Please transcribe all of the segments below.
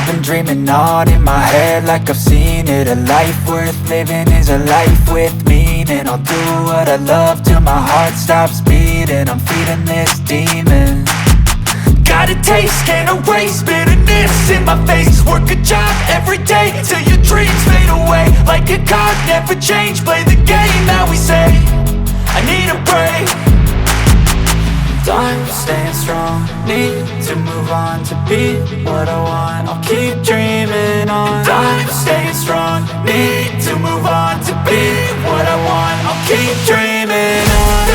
I've been dreaming on in my head like I've seen it. A life worth living is a life with meaning. I'll do what I love till my heart stops beating. I'm feeding this demon. Got a taste, can't erase bitterness in my face. Work a job every day till your dreams fade away. Like a card, never change, play the game that we say. I need a break. I'm staying strong, need to move on to be what I want. I'll keep dreaming on. I'm staying strong, need to move on to be what I want. I'll keep dreaming on.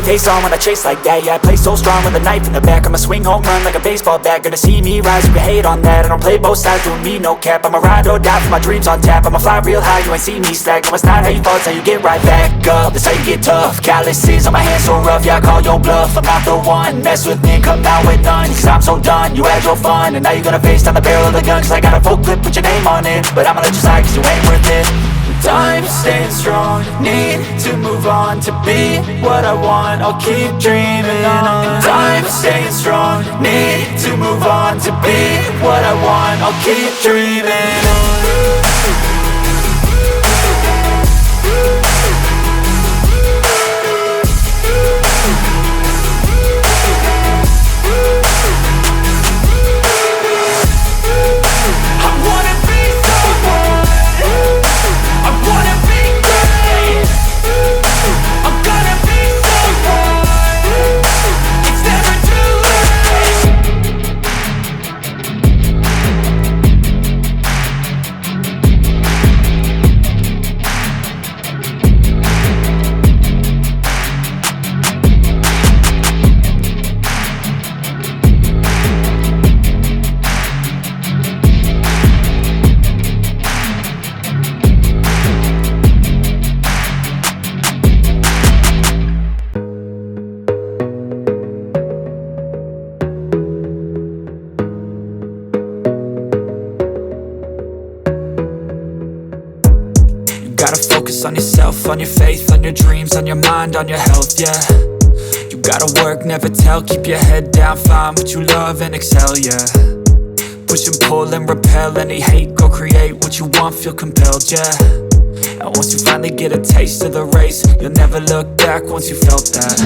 Face on when I chase like that. Yeah, I play so strong with a knife in the back. I'ma swing home run like a baseball bat. Gonna see me rise, you can hate on that. I don't play both sides, doing me no cap. I'ma ride or die for my dreams on tap. I'ma fly real high, you ain't see me slack. No, it's not how you fall, it's how you get right back up. That's how you get tough. Calluses on my hands so rough, yeah, I call your bluff. I'm not the one, mess with me, come out with none. Cause I'm so done, you had your fun. And now you're gonna face down the barrel of the gun. Cause I got a full clip, put your name on it. But I'ma let you slide cause you ain't worth it. I'm staying strong, need to move on to be what I want. I'll keep dreaming on. I'm staying strong, need to move on to be what I want. I'll keep dreaming on. Gotta focus on yourself, on your faith, on your dreams, on your mind, on your health, yeah. You gotta work, never tell, keep your head down, find what you love and excel, yeah. Push and pull and repel any hate, go create what you want, feel compelled, yeah. And once you finally get a taste of the race, you'll never look back once you felt that.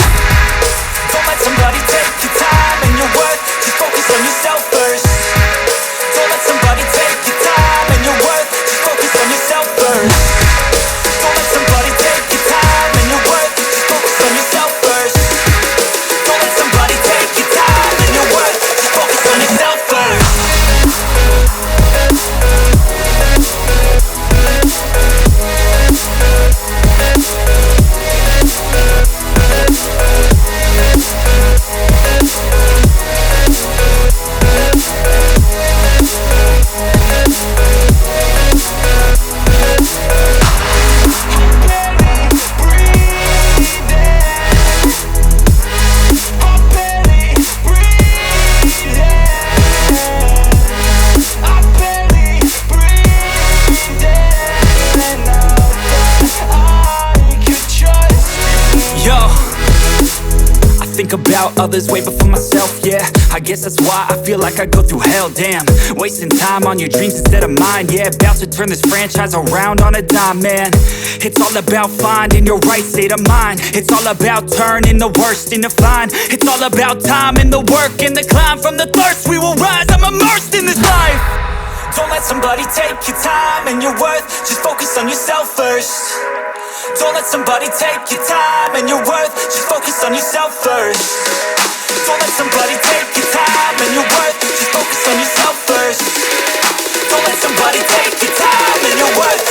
Don't let somebody take your time and your worth, just focus on yourself first. Don't let somebody take your time and your worth, just focus on yourself first. Think about others way before myself, yeah. I guess that's why I feel like I go through hell, damn. Wasting time on your dreams instead of mine, yeah. About to turn this franchise around on a dime, man. It's all about finding your right state of mind. It's all about turning the worst into fine. It's all about time and the work and the climb. From the thirst we will rise, I'm immersed in this life. Don't let somebody take your time and your worth, just focus on yourself first. Don't let somebody take your time and your worth, just focus on yourself first. Don't let somebody take your time and your worth, just focus on yourself first. Don't let somebody take your time and your worth,